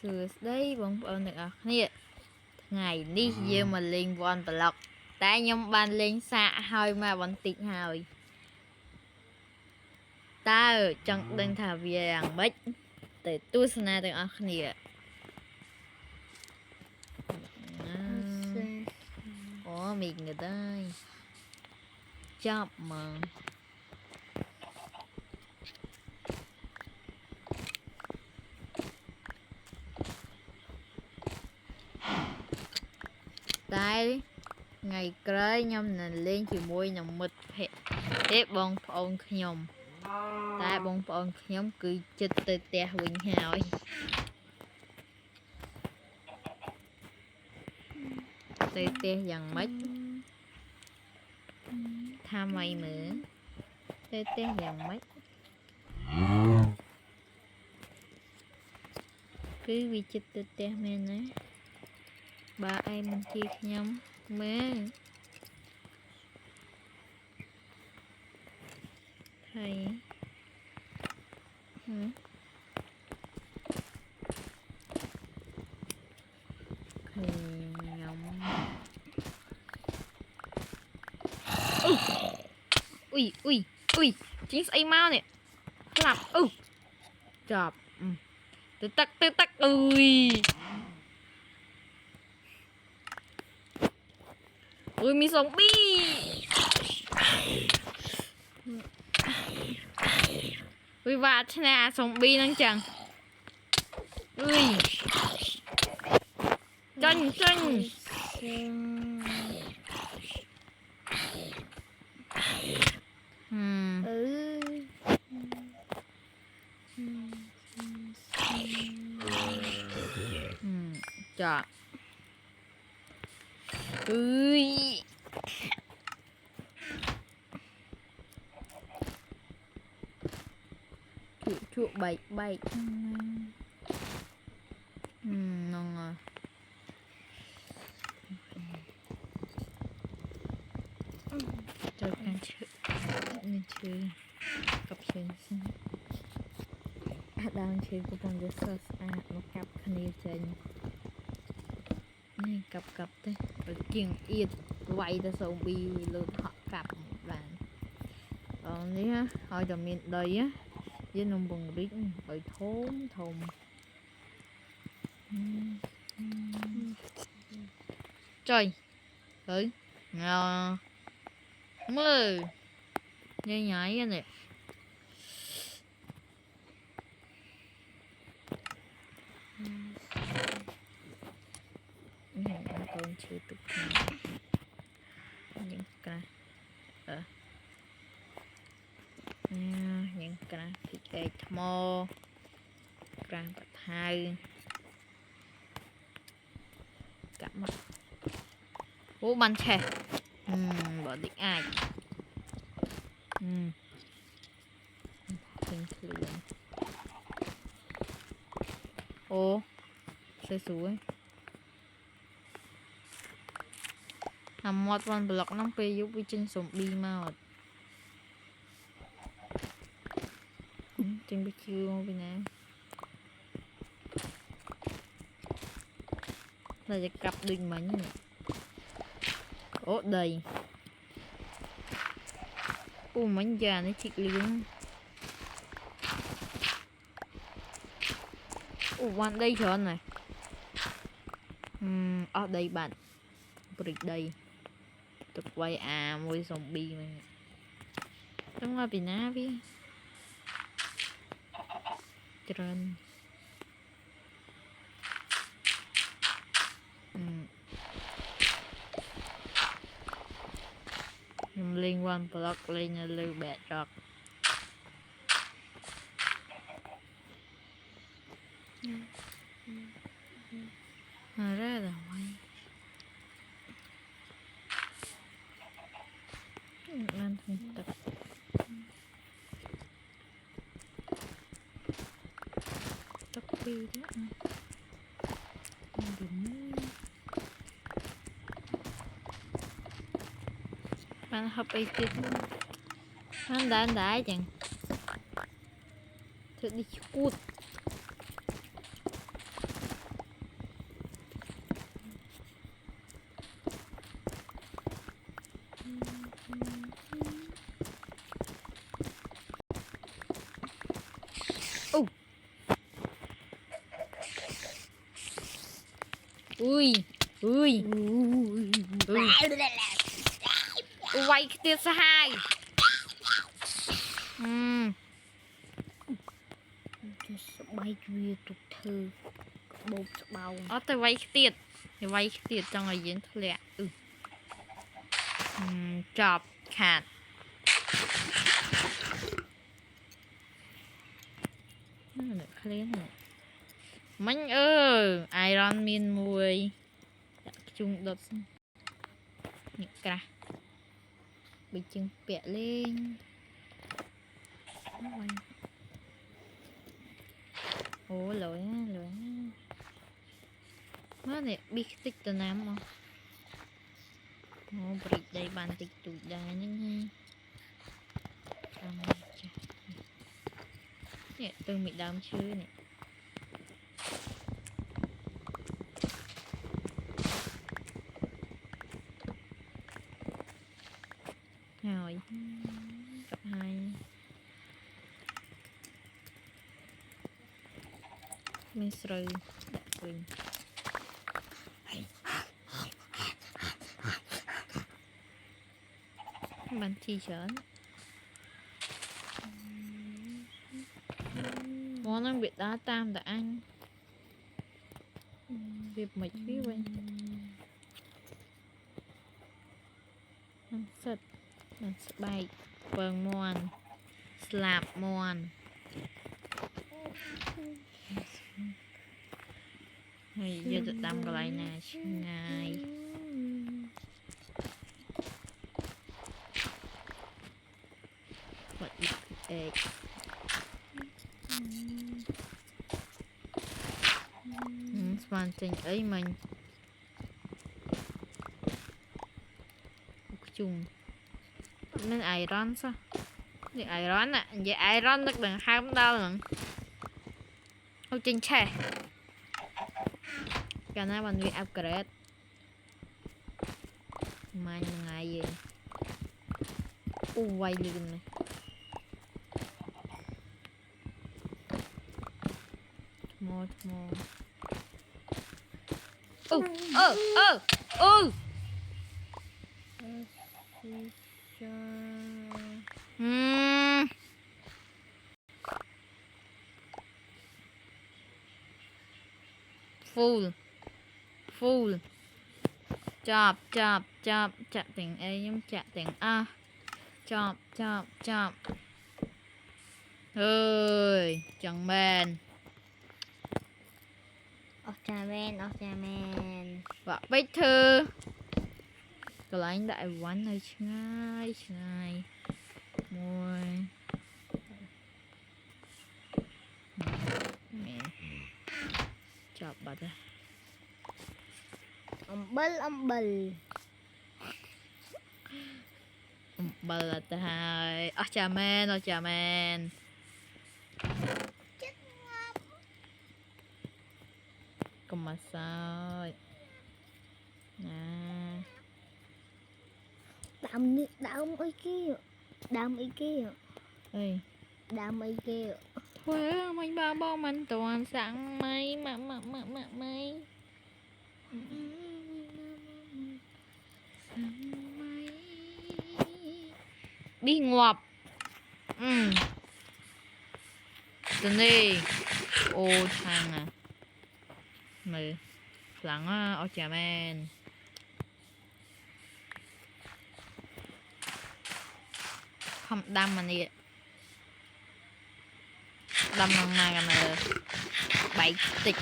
sửa đây bóng ơn được à nè ngày đi giờ mà lên von tờ lọc tại nhóm ban lên xạ hơi mà vẫn tịt hơi ta ở trong đừng thả về hàng bách để tu sửa được à nè ủa mình người đây chọc mà tại ngày cưới nhom nè lên chỉ môi nằm mực hết bông phong nhom tại bông phong nhóm cứ chết tê tê bình hào tê tê dần mất tham mày nữa tê tê dần mất cứ vì chết tê tê men á ba em chia nhóm mẹ thầy thầy nhóm ui ui ui chính xây mau nè làm chọc tự tắc ui ui mi sống bi ui và thế nào sống bi năng chẳng ui chân chọn ui chuột bậy ngon à cho con nên chơi cặp chơi xin đang chơi của con rất sơ một cặp khăn chơi này cặp đấy ở kiềng yên quay ra sầu bi luôn họ cặp và còn đấy á hồi đầu miền đây á với nông bùng rít ở thốn thùng trời ơi ngon mơ nhảy nhảy ra nè con chưa tục những cái những cái thịt cây thmo cái bát hai cả mặt ô bắn chè bỏ định ai bình thường ô xe xuống một con block nông pe giúp với chân sống đi mà chân bị kêu bên này làจะcặp đinh bánh này ố đầy bánh già nó thịt liếng bạn đây cho này ở đây bạn brick đây tục quay môi zombie này trong là bình á đi trơn liên quan block lên là lưu bẹt rồi ra là quay ăn thằng tập tóc đi đó đúng bạn học ấy chứ anh đã chẳng thử đi cút ui ui ui quay cái tia hai bay kia tục thư bột bao ở tới quay cái tia thì quay cái tia trong ngày diễn lẹ chọp khát được khá này mình Iron Man mùi chung đột những cái bị chừng bẹ lên ủa lỗi nó này biết tích từ nam không ủa bị đây bàn tích tụi đá nhưng nè tôi bị đam chưa nè rồi cặp 2 mình rồi đã quên bạn chi chớn món ăn bị đá tam đã ăn việc mấy phía quên ăn sật bay vâng mòn slap mòn hay giờ tự tâm cái này nè ngày vật egg hoàn thành ấy mình chung nên iron sao thì iron ạ vậy iron được đừng hai đâu lần không chinh che cái này mình bị upgrade mai ngày gì quay liền này more full chop chặt tiếng A nhưng chặt tiếng A chop ơi chẳng bền Ochamen và bích thư cái anh đại quán này ngay môi mẹ chọc bà ta ông bel bà là ta hai Ochamen còn mà sao nè đam ấy kia ơi đam ấy kia thôi mình ba bông mình toàn sẵn mấy mấy đi ngoạp từ đi ô thằng à mày lắng ở chả men không đâm mà nè đâm lần này là 7 tịch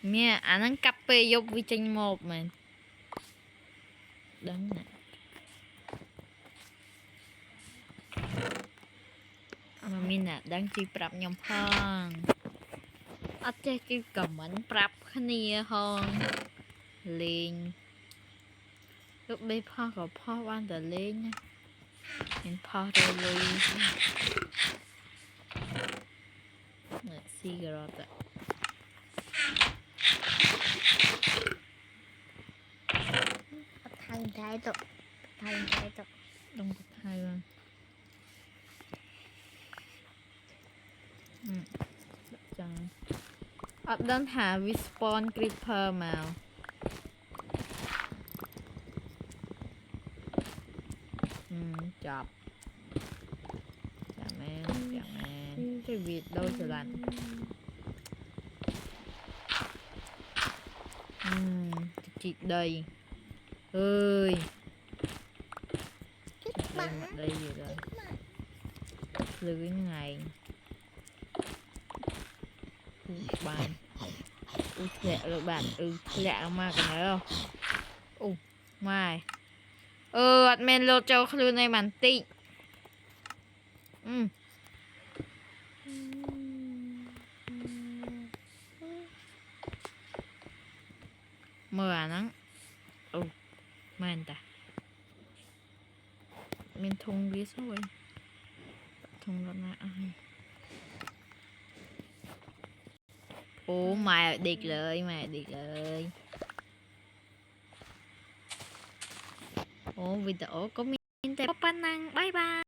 mẹ anh ăn cặp bê dục vi tranh một mà đấng nè mà mình nè đang chỉ prap nhom phong ở đây cái cầm ảnh prap khnia hơn liền lúc đây phong có phong ăn từ lên nha mình phong rồi lui nè cigarette thành thái tục đông cực hai luôn chẳng đơn thả respawn creeper màu. Chọc. Chạm em. Cái vịt đâu rồi lạnh. Chị đây. Ơi. Đây mặt đây gì rồi. Lưới ngày. Bạn. Lẹ rồi bạn. Lẹ mà cái này không. Mai. Admin lột cho khứ này bản tị. Mờ à nắng. Mà ta. Mình thùng biết rồi. Thùng lột nạ. Mày điệt lời. Video có mình tệp năng. Bye bye.